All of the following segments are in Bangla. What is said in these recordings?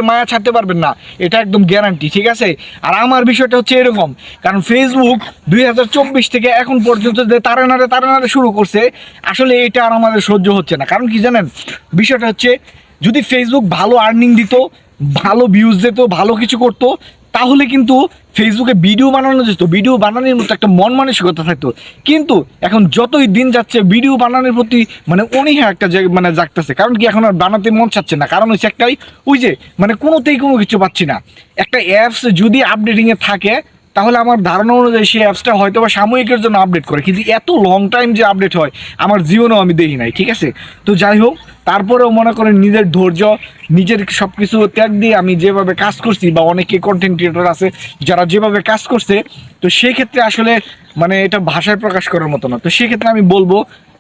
মায়া ছাড়তে পারবেন না, এটা একদম গ্যারান্টি, ঠিক আছে। আর আমার বিষয়টা হচ্ছে এরকম, কারণ ফেসবুক 2024 থেকে এখন পর্যন্ত যে তারে নাড়ে শুরু করছে, আসলে এটা আর আমাদের সহ্য হচ্ছে না। কারণ কি জানেন, বিষয়টা হচ্ছে যদি ফেসবুক ভালো আর্নিং দিত, ভালো ভিউজ দিত, ভালো কিছু করতো, তাহলে কিন্তু ফেসবুকে ভিডিও বানানো যেত, ভিডিও বানানোর মতো একটা মন মানসিকতা থাকতো। কিন্তু এখন যতই দিন যাচ্ছে ভিডিও বানানোর প্রতি মানে অনীহা একটা মানে জাগতেছে। কারণ কি, এখন আর বানাতে মন চাচ্ছে না। কারণ হচ্ছে একটাই, ওই যে মানে কোনোতেই কোনো কিছু পাচ্ছি না। একটা অ্যাপস যদি আপডেটিংয়ে থাকে, তাহলে আমার ধারণা অনুযায়ী সেই অ্যাপসটা হয়তো বা সাময়িকের জন্য আপডেট করে, কিন্তু এত লং টাইম যে আপডেট হয় আমার জীবনেও আমি দেখি নাই, ঠিক আছে। তো যাই হোক, তারপরেও মনে করেন নিজের ধৈর্য, নিজের সব কিছু ত্যাগ দিয়ে আমি যেভাবে কাজ করছি, বা অনেকে কন্টেন্ট ক্রিয়েটর আছে যারা যেভাবে কাজ করছে, তো সেই ক্ষেত্রে আসলে মানে এটা ভাষায় প্রকাশ করার মতো না। তো সেক্ষেত্রে আমি বলবো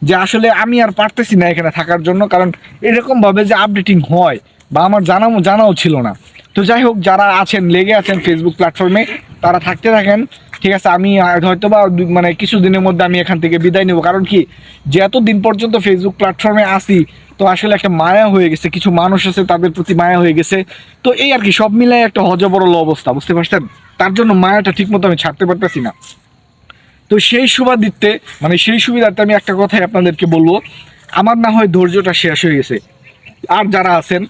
যে আসলে আমি আর পারতেছি না এখানে থাকার জন্য, কারণ এরকমভাবে যে আপডেটিং হয় বা আমার জানাও ছিল না। তো যাই হোক, যারা আছেন লেগে আছেন ফেসবুক প্ল্যাটফর্মে, তারা থাকতে থাকেন, ঠিক আছে। আমি হয়তো বা মানে কিছুদিনের মধ্যে আমি এখান থেকে বিদায় নেব। কারণ কি, যে এতদিন পর্যন্ত ফেসবুক প্ল্যাটফর্মে আসি, তো আসলে একটা মায়া হয়ে গেছে, কিছু মানুষ আছে তাদের প্রতি মায়া হয়ে গেছে। তো এই আর কি, সব মিলাই একটা হজবরল অবস্থা, বুঝতে পারছেন। তার জন্য মায়াটা ঠিকমতো আমি ছাড়তে পারতেছি না। তো সেই সুবাদিতে মানে সেই সুবিধাতে আমি একটা কথাই আপনাদেরকে বলবো, আমার না হয় ধৈর্যটা শেষ হয়ে গেছে। আর যারা আছেন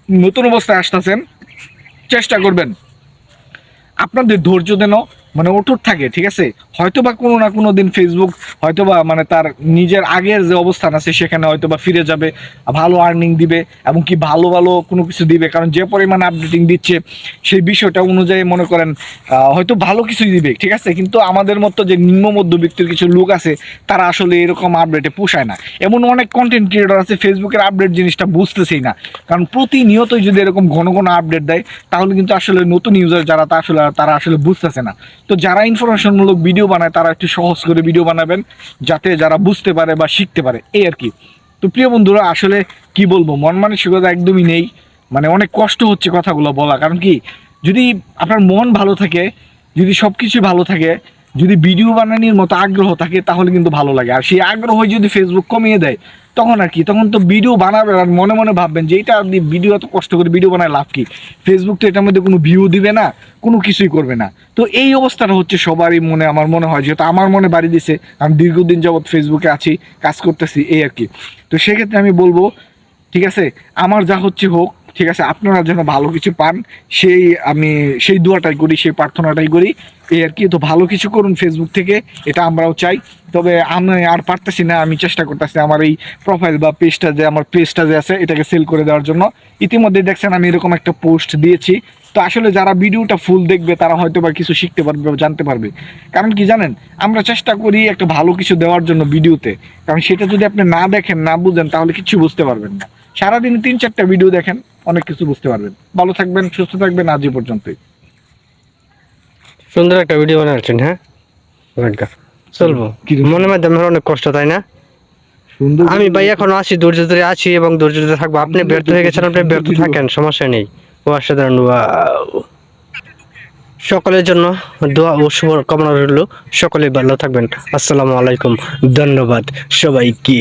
নতুন অবস্থায় আসতেছেন, চেষ্টা করবেন আপনাদের ধৈর্য যেন মানে অটুট থাকে, ঠিক আছে। হয়তো বা কোনো না কোনো দিন ফেসবুক হয়তো বা মানে তার নিজের আগের যে অবস্থান আছে সেখানে হয়তো বা ফিরে যাবে, ভালো আর্নিং দিবে এবং কি ভালো ভালো কোনো কিছু দিবে। কারণ যে পরিমাণ আপডেটিং দিচ্ছে সেই বিষয়টা অনুযায়ী মনে করেন হয়তো ভালো কিছুই দিবে, ঠিক আছে। কিন্তু আমাদের মতো যে নিম্ন মধ্যবিত্তের কিছু লোক আছে, তারা আসলে এরকম আপডেটে পোষায় না। এমন অনেক কন্টেন্ট ক্রিয়েটর আছে ফেসবুকের আপডেট জিনিসটা বুঝতেছেই না। কারণ প্রতিনিয়তই যদি এরকম ঘন ঘন আপডেট দেয়, তাহলে কিন্তু আসলে নতুন ইউজার যারা তারা আসলে বুঝতেছে না। তো যারা ইনফরমেশনমূলক ভিডিও বানায়, তারা একটু সহজ করে ভিডিও বানাবেন, যাতে যারা বুঝতে পারে বা শিখতে পারে, এই আর কি। তো প্রিয় বন্ধুরা, আসলে কি বলবো, মন মানসিকতা একদমই নেই, মানে অনেক কষ্ট হচ্ছে কথাগুলো বলা। কারণ কি, যদি আপনার মন ভালো থাকে, যদি সব কিছু ভালো থাকে, যদি ভিডিও বানানোর মতো আগ্রহ থাকে, তাহলে কিন্তু ভালো লাগে। আর সেই আগ্রহ যদি ফেসবুক কমিয়ে দেয়, তখন আর কি, তখন তো ভিডিও বানাবেন আর মনে মনে ভাববেন যে এইটা আপনি ভিডিও এত কষ্ট করে ভিডিও বানায় লাভ কি, ফেসবুক তো এটার মধ্যে কোনো ভিউ দিবে না, কোনো কিছুই করবে না। তো এই অবস্থাটা হচ্ছে সবারই মনে, আমার মনে হয়, যেহেতু আমার মনে বাড়ি দিছে, আমি দীর্ঘদিন যাবৎ ফেসবুকে আছি, কাজ করতেছি, এই আর কি। তো সেক্ষেত্রে আমি বলবো, ঠিক আছে, আমার যা হচ্ছে হোক, ঠিক আছে, আপনারা যেন ভালো কিছু পান, আমি সেই দোয়াটাই করি, সেই প্রার্থনাটাই করি, এই আর কি। তো ভালো কিছু করুন ফেসবুক থেকে, এটা আমরাও চাই। তবে আমি আর পারতেছি না, আমি চেষ্টা করতেছি আমার এই প্রোফাইল বা আমার পেজটা যে আছে, এটাকে সেল করে দেওয়ার জন্য। ইতিমধ্যে দেখছেন আমি এরকম একটা পোস্ট দিয়েছি। তো আসলে যারা ভিডিওটা ফুল দেখবে, তারা হয়তো বা কিছু শিখতে পারবে বা জানতে পারবে। কারণ কি জানেন, আমরা চেষ্টা করি একটা ভালো কিছু দেওয়ার জন্য ভিডিওতে, কারণ সেটা যদি আপনি না দেখেন, না বুঝেন, তাহলে কিছু বুঝতে পারবেন না। সারাদিন 3-4টা ভিডিও দেখেন, অনেক কিছু বুঝতে পারবেন। ভালো থাকবেন, সুস্থ থাকবেন, আজ এই পর্যন্তই। সুন্দর একটা ভিডিও বানাচ্ছেন, হ্যাঁ চলবো। মনের মধ্যে আমার অনেক কষ্ট, তাই না? আমি ভাই এখন আছি, ধৈর্য ধরে আছি এবং ধৈর্য ধরে থাকবো। আপনি ব্যর্থ হয়ে গেছেন, আপনি ব্যর্থ থাকেন, সমস্যা নেই। অসাধারণ। সকলের জন্য দোয়া ও শুভ কামনা রইল। সকলে ভালো থাকবেন। আসসালামু আলাইকুম, ধন্যবাদ সবাইকে।